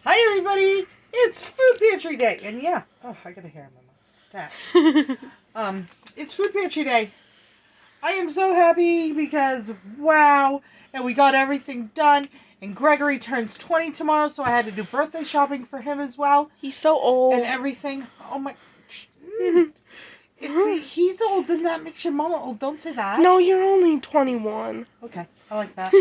Hi everybody, it's Food Pantry Day, and yeah, I got a hair in my mouth. Stash. It's Food Pantry Day. I am so happy because wow, and we got everything done. And Gregory turns 20 tomorrow, so I had to do birthday shopping for him as well. He's so old. And everything. Oh my. If he's old, then that makes your mama old. Don't say that. No, you're only 21. Okay, I like that.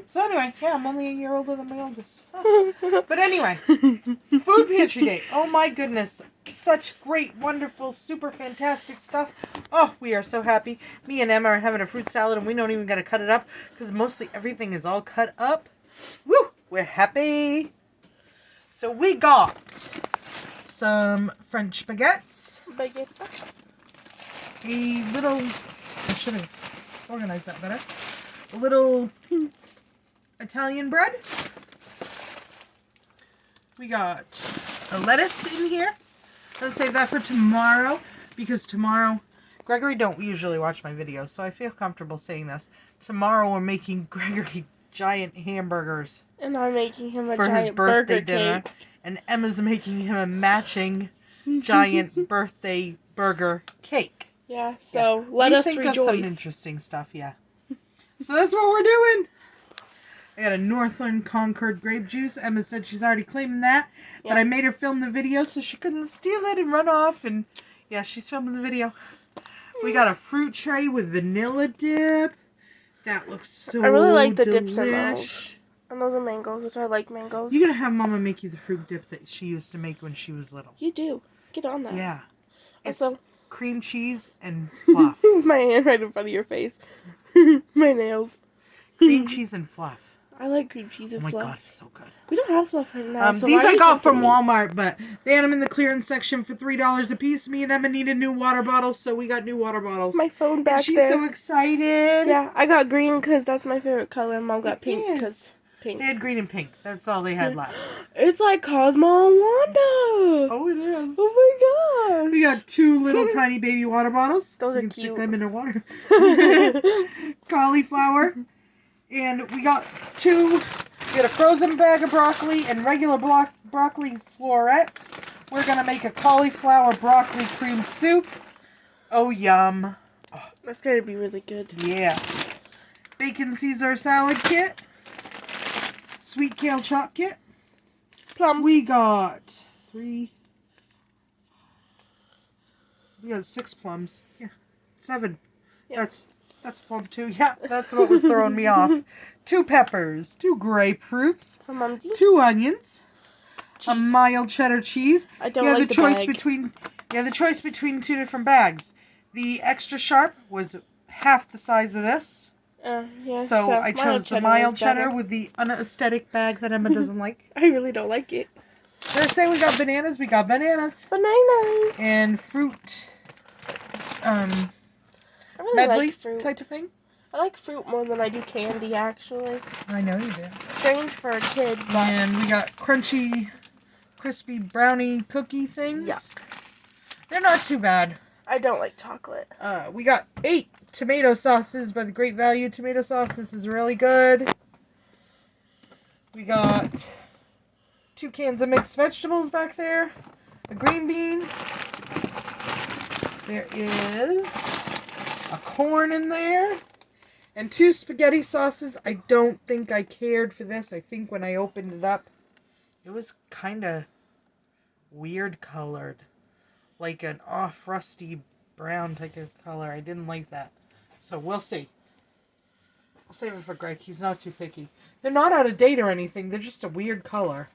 So anyway, yeah, I'm only a year older than my oldest. But anyway, Food Pantry Day. Oh my goodness. Such great, wonderful, super fantastic stuff. Oh, we are so happy. Me and Emma are having a fruit salad and we don't even got to cut it up because mostly everything is all cut up. Woo! We're happy. So we got some French baguettes. A little, I should have organized that better. A little Italian bread. We got a lettuce in here. Let's save that for tomorrow because tomorrow, Gregory don't usually watch my videos, so I feel comfortable saying this. Tomorrow we're making Gregory giant hamburgers. And I'm making him a for giant his birthday dinner. cake. And Emma's making him a matching giant birthday burger cake. Yeah, so let us rejoice. Think of some interesting stuff, yeah. So that's what we're doing. I got a Northland Concord grape juice. Emma said she's already claiming that. Yeah. But I made her film the video so she couldn't steal it and run off. And yeah, she's filming the video. We got a fruit tray with vanilla dip. That looks so I really like the delish. dips in those. And those are mangoes, which I like mangoes. You're going to have Mama make you the fruit dip that she used to make when she was little. You do. Get on that. Yeah. It's also, cream cheese and fluff. My hand right in front of your face. My nails. Cream cheese and fluff. I like cream cheese and fluff. Oh my god, it's so good. We don't have fluff right now. So these I got from Walmart, but they had them in the clearance section for $3 a piece. Me and Emma needed new water bottles, so we got new water bottles. My phone back she's there. She's so excited. Yeah, I got green because that's my favorite color. Mom got pink because pink. They had green and pink. That's all they had left. It's like Cosmo and Wanda. Oh, it is. Oh my gosh. We got 2 little tiny baby water bottles. Those are cute. cute. Stick them in the water. Cauliflower. And we got 2. We got a frozen bag of broccoli and regular broccoli florets. We're going to make a cauliflower broccoli cream soup. Oh, yum. Oh. That's going to be really good. Yeah. Bacon Caesar salad kit. Sweet kale chop kit. Plums. We got 3. We got 6 plums. Yeah. 7. Yeah. That's a plum too. Yeah, that's what was throwing me off. 2 peppers, 2 grapefruits, 2 onions, cheese. A mild cheddar cheese. I don't like the choice between. The choice between 2 different bags. The extra sharp was half the size of this. Yeah, so I chose the mild cheddar with the unaesthetic bag that Emma doesn't like. I really don't like it. Did I say we got bananas? We got bananas. Bananas. And fruit. I really medley like fruit. Type of thing. I like fruit more than I do candy, actually. I know you do. Strange for a kid, but... And we got crunchy, crispy brownie cookie things. Yeah. They're not too bad. I don't like chocolate. We got 8 tomato sauces by the Great Value tomato sauce. This is really good. We got 2 cans of mixed vegetables back there. A green bean. There is a corn in there. And 2 spaghetti sauces. I don't think I cared for this. I think when I opened it up, it was kind of weird colored. Like an off rusty brown type of color. I didn't like that. So we'll see. I'll save it for Greg. He's not too picky. They're not out of date or anything. They're just a weird color.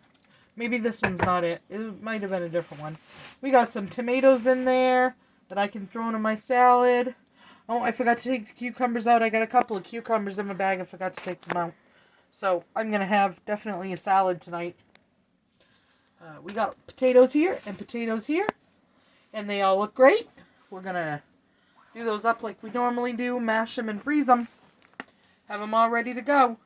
Maybe this one's not it. It might have been a different one. We got some tomatoes in there that I can throw into my salad. Oh, I forgot to take the cucumbers out. I got a couple of cucumbers in my bag. I forgot to take them out. So I'm going to have definitely a salad tonight. We got potatoes here and potatoes here. And they all look great. We're going to do those up like we normally do. Mash them and freeze them. Have them all ready to go.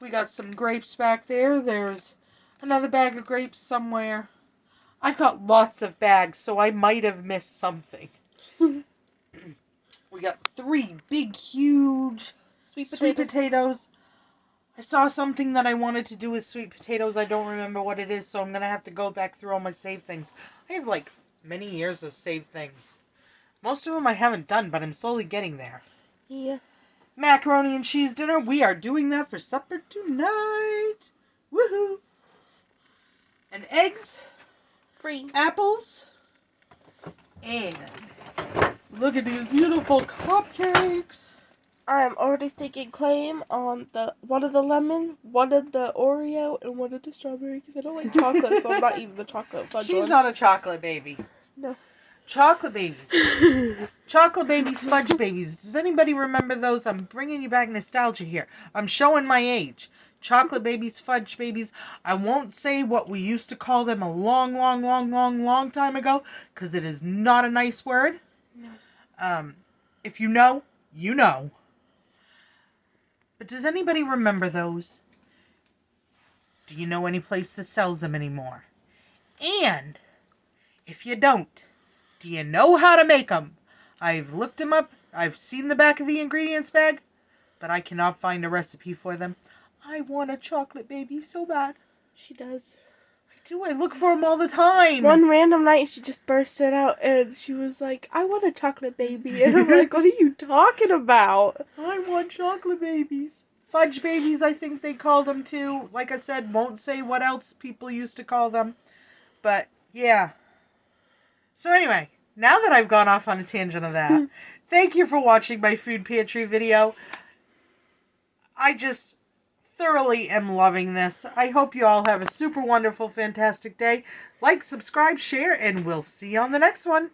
We got some grapes back there. There's another bag of grapes somewhere. I've got lots of bags, so I might have missed something. We got 3 big, huge sweet potatoes. I saw something that I wanted to do with sweet potatoes. I don't remember what it is, so I'm going to have to go back through all my saved things. I have like many years of saved things. Most of them I haven't done, but I'm slowly getting there. Yeah. Macaroni and cheese dinner. We are doing that for supper tonight. Woohoo! And eggs. Free. Apples. And look at these beautiful cupcakes. I'm already staking claim on one of the lemon, one of the Oreo, and one of the strawberry because I don't like chocolate, so I'm not eating the chocolate fudge She's one. not a chocolate baby. No. Chocolate babies. Chocolate babies, fudge babies. Does anybody remember those? I'm bringing you back nostalgia here. I'm showing my age. Chocolate babies, fudge babies. I won't say what we used to call them a long time ago because it is not a nice word. No. If you know, you know. But does anybody remember those? Do you know any place that sells them anymore? And if you don't, do you know how to make them? I've looked them up. I've seen the back of the ingredients bag, but I cannot find a recipe for them. I want a chocolate baby so bad. She does. I do. I look for them all the time. One random night, she just bursted out and she was like, I want a chocolate baby. And I'm like, what are you talking about? I want chocolate babies. Fudge babies, I think they call them too. Like I said, won't say what else people used to call them. But, yeah. So anyway, now that I've gone off on a tangent of that, thank you for watching my food pantry video. I just thoroughly am loving this. I hope you all have a super wonderful, fantastic day. Like, subscribe, share, and we'll see you on the next one.